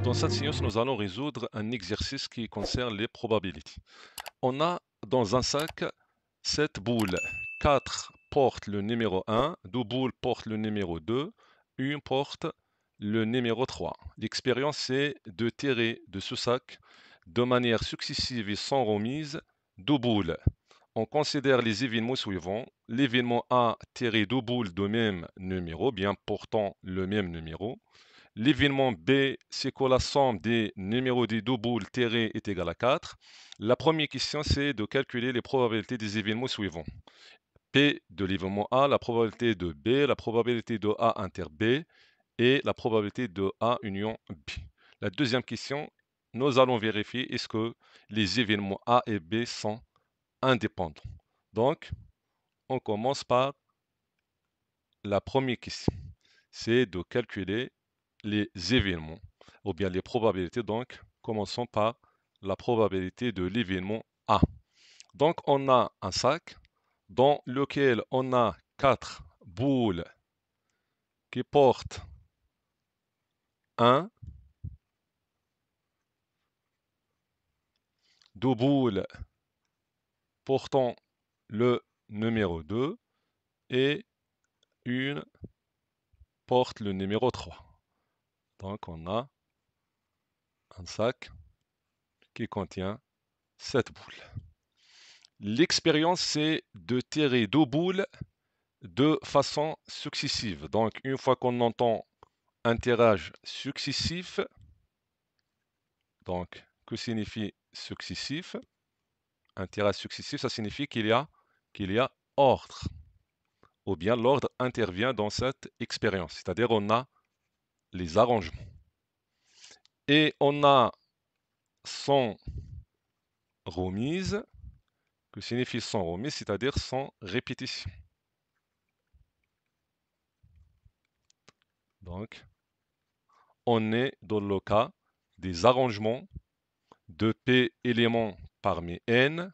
Dans cette séance, nous allons résoudre un exercice qui concerne les probabilités. On a dans un sac 7 boules. 4 portent le numéro 1, 2 boules portent le numéro 2, une porte le numéro 3. L'expérience, c'est de tirer de ce sac de manière successive et sans remise 2 boules. On considère les événements suivants. L'événement A, tirer 2 boules de même numéro, bien portant le même numéro. L'événement B, c'est que la somme des numéros des deux boules tirées est égale à 4. La première question, c'est de calculer les probabilités des événements suivants. P de l'événement A, la probabilité de B, la probabilité de A inter B et la probabilité de A union B. La deuxième question, nous allons vérifier est-ce que les événements A et B sont indépendants. Donc, on commence par la première question. C'est de calculer les événements, ou bien les probabilités. Donc, commençons par la probabilité de l'événement A. Donc, on a un sac dans lequel on a 4 boules qui portent 1, 2 boules portant le numéro 2 et une porte le numéro 3. Donc, on a un sac qui contient 7 boules. L'expérience, c'est de tirer 2 boules de façon successive. Donc, une fois qu'on entend un tirage successif, donc, que signifie successif? Un tirage successif, ça signifie qu'il y a ordre. Ou bien l'ordre intervient dans cette expérience. C'est-à-dire, on a les arrangements. Et on a sans remise, que signifie sans remise, c'est-à-dire sans répétition. Donc, on est dans le cas des arrangements de P éléments parmi n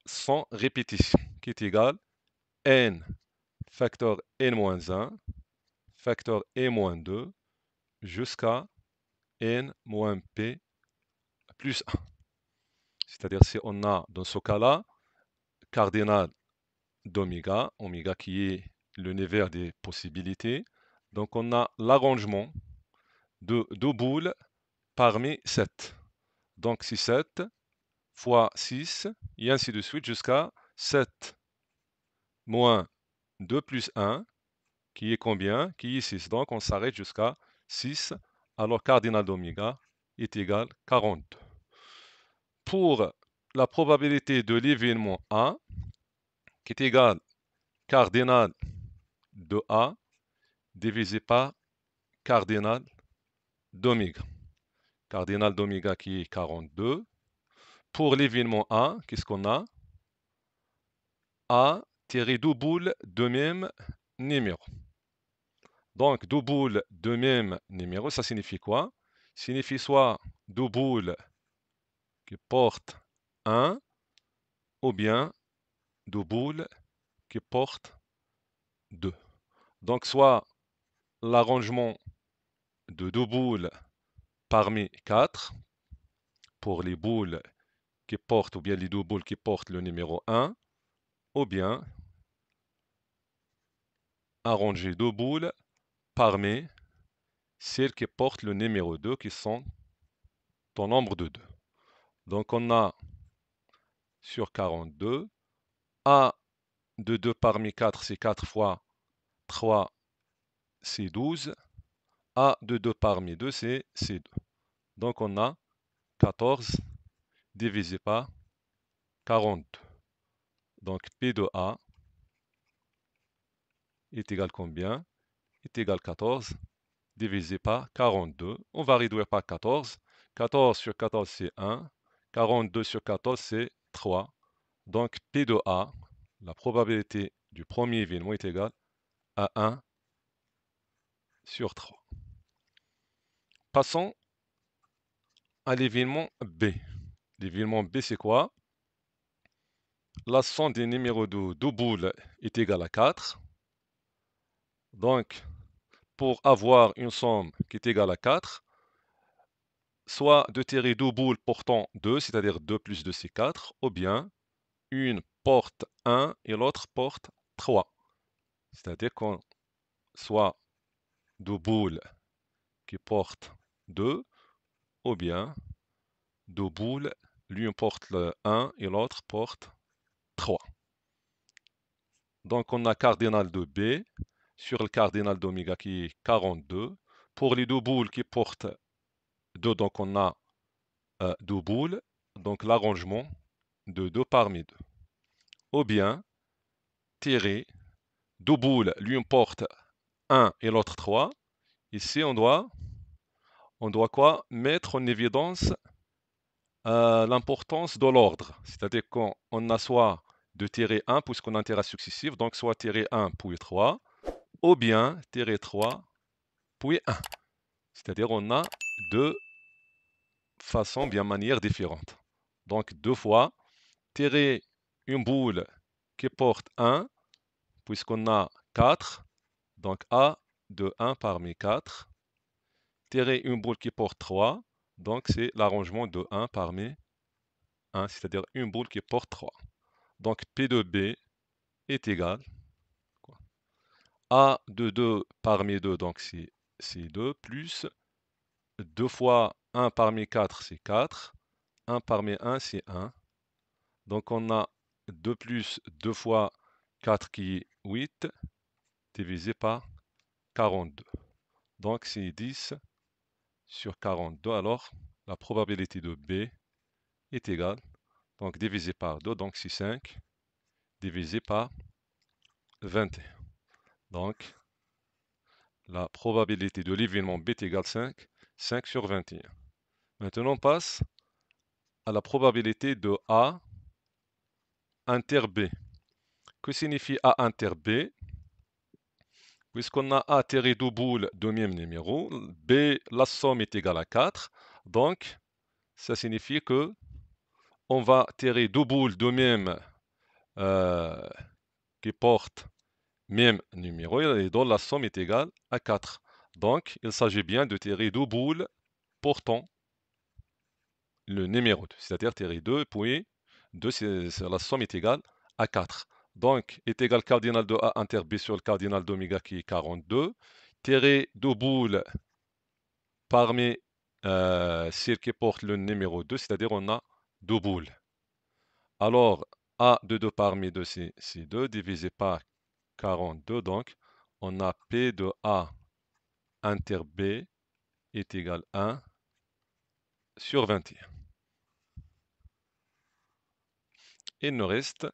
sans répétition, qui est égal n facteur n-1 facteur n-2 jusqu'à n-p plus 1. C'est-à-dire si on a dans ce cas-là cardinal d'oméga, oméga qui est l'univers des possibilités, donc on a l'arrangement de 2 boules parmi 7. Donc c'est 7 fois 6, et ainsi de suite jusqu'à 7 moins 2 plus 1, qui est combien? Qui est 6. Donc on s'arrête jusqu'à 6, alors cardinal d'oméga est égal à 42. Pour la probabilité de l'événement A, qui est égal cardinal de A divisé par cardinal d'oméga. Cardinal d'oméga qui est 42. Pour l'événement A, qu'est-ce qu'on a? A tiré 2 boules de même numéro. Donc 2 boules de même numéro, ça signifie quoi? Signifie soit 2 boules qui portent 1 ou bien 2 boules qui portent 2. Donc soit l'arrangement de 2 boules parmi 4 pour les boules qui portent, ou bien les 2 boules qui portent le numéro 1, ou bien arranger 2 boules parmi celles qui portent le numéro 2 qui sont en nombre de 2. Donc on a sur 42, A de 2 parmi 4, c'est 4 fois 3, c'est 12. A de 2 parmi 2, c'est 2. Donc on a 14 divisé par 42. Donc P de A est égal combien? Est égal 14 divisé par 42. On va réduire par 14. 14 sur 14, c'est 1. 42 sur 14, c'est 3. Donc P de A, la probabilité du premier événement est égale à 1 sur 3. Passons à l'événement B. L'événement B, c'est quoi? La somme des numéros de 2 boules est égale à 4. Donc, pour avoir une somme qui est égale à 4, soit de tirer deux boules portant 2, c'est-à-dire 2 plus 2 c'est 4, ou bien une porte 1 et l'autre porte 3. C'est-à-dire qu'on soit deux boules qui portent 2, ou bien deux boules, l'une porte le 1 et l'autre porte 3. Donc on a cardinal de B sur le cardinal d'oméga qui est 42. Pour les deux boules qui portent 2, donc on a deux boules, donc l'arrangement de 2 parmi 2. Ou bien tirer deux boules, l'une porte 1 et l'autre 3. Ici on doit quoi? Mettre en évidence l'importance de l'ordre. C'est-à-dire qu'on a soit de tirer 1 puisqu'on a un tirage successif, donc soit tirer 1 puis 3, ou bien tirer 3 puis 1. C'est-à-dire on a deux façons, bien manières différentes. Donc deux fois, tirer une boule qui porte 1, puisqu'on a 4, donc A de 1 parmi 4. Tirer une boule qui porte 3, donc c'est l'arrangement de 1 parmi 1, c'est-à-dire une boule qui porte 3. Donc P de B est égal A de 2 parmi 2, donc c'est 2, plus 2 fois 1 parmi 4, c'est 4. 1 parmi 1, c'est 1. Donc on a 2 plus 2 fois 4 qui est 8, divisé par 42. Donc c'est 10 sur 42. Alors la probabilité de B est égale, donc divisé par 2, donc c'est 5, divisé par 21. Donc la probabilité de l'événement B est égale 5, 5 sur 21. Maintenant on passe à la probabilité de A inter B. Que signifie A inter B? Puisqu'on a A tiré deux boules de même numéro, B, la somme est égale à 4. Donc, ça signifie que on va tirer deux boules de même qui portent même numéro et dont la somme est égale à 4. Donc, il s'agit bien de tirer deux boules portant le numéro 2, c'est-à-dire tirer 2, puis 2, la somme est égale à 4. Donc, est égal cardinal de A inter B sur le cardinal d'oméga qui est 42. Tirer deux boules parmi celles qui portent le numéro 2, c'est-à-dire on a deux boules. Alors, A de 2 parmi 2, c'est 2, divisé par 42, donc on a P de A inter B est égal à 1 sur 21. Il nous reste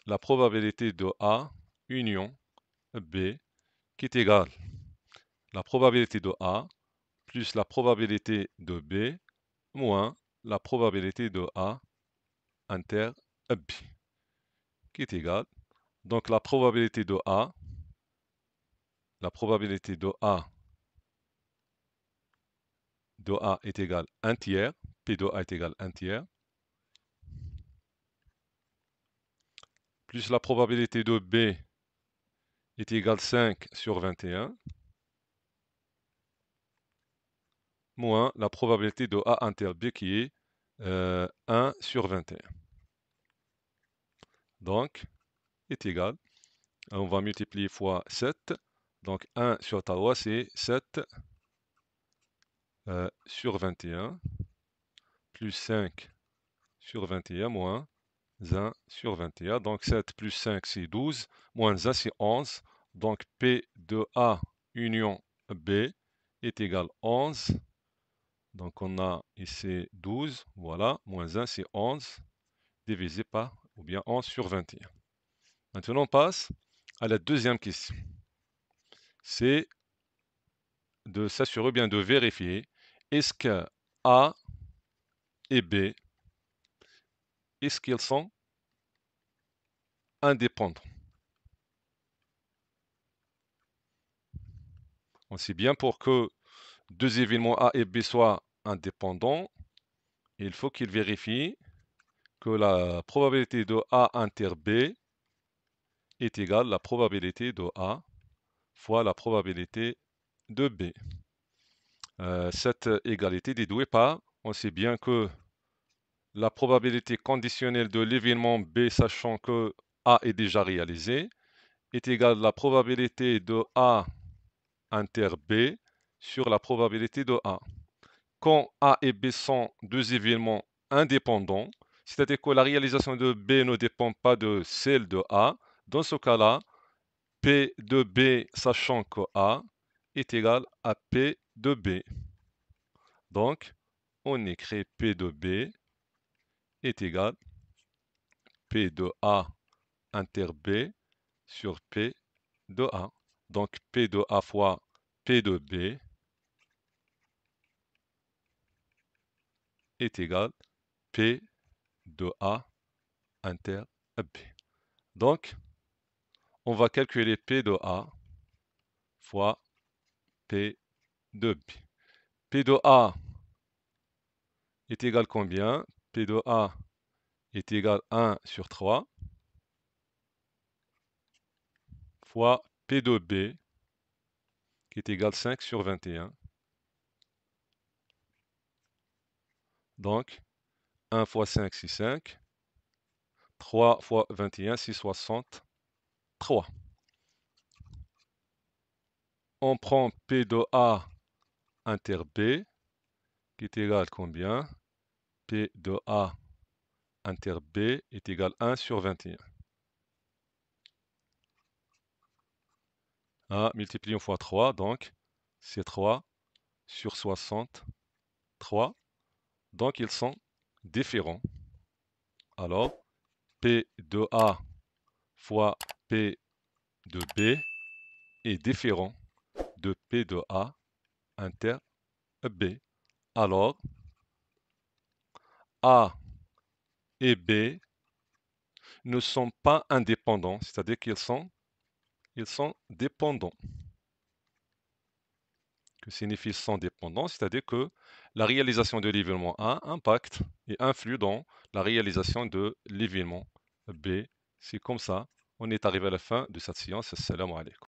la probabilité de A union B qui est égale la probabilité de A plus la probabilité de B moins la probabilité de A inter B qui est égale. Donc la probabilité de A est égale 1 tiers, P de A est égal 1 tiers, plus la probabilité de B est égale 5 sur 21, moins la probabilité de A inter B qui est 1 sur 21. Donc, est égal, on va multiplier fois 7, donc 1 sur tau A c'est 7 sur 21, plus 5 sur 21, moins 1 sur 21. Donc 7 plus 5 c'est 12, moins 1 c'est 11. Donc P de A union B est égal à 11. Donc on a ici 12, voilà, moins 1 c'est 11, divisé par, ou bien 11 sur 21. Maintenant on passe à la deuxième question. C'est de s'assurer, bien de vérifier, est-ce que A et B, est-ce qu'ils sont indépendants? On sait bien pour que deux événements A et B soient indépendants, il faut qu'ils vérifient que la probabilité de A inter B est égale à la probabilité de A fois la probabilité de B. Cette égalité est dédouée par on sait bien que la probabilité conditionnelle de l'événement B, sachant que A est déjà réalisé, est égale à la probabilité de A inter B sur la probabilité de A. Quand A et B sont deux événements indépendants, c'est-à-dire que la réalisation de B ne dépend pas de celle de A, dans ce cas-là, P de B, sachant que A, est égal à P de B. Donc, on écrit P de B est égal à P de A inter B sur P de A. Donc, P de A fois P de B est égal à P de A inter B. Donc, on va calculer P de A fois P de B. P de A est égal à combien? P de A est égal à 1 sur 3 fois P de B qui est égal à 5 sur 21. Donc, 1 fois 5, c'est 5. 3 fois 21, c'est 63. On prend P de A inter B qui est égal à combien? P de A inter B est égal à 1 sur 21. Multiplions fois 3, donc c'est 3 sur 63. Donc ils sont différents. Alors, P de A fois P de B est différent de P de A inter B. Alors, A et B ne sont pas indépendants, c'est-à-dire qu'ils sont dépendants. Que signifie sont dépendants? C'est-à-dire que la réalisation de l'événement A impacte et influe dans la réalisation de l'événement B. C'est comme ça. On est arrivé à la fin de cette séance. Assalamu alaikum.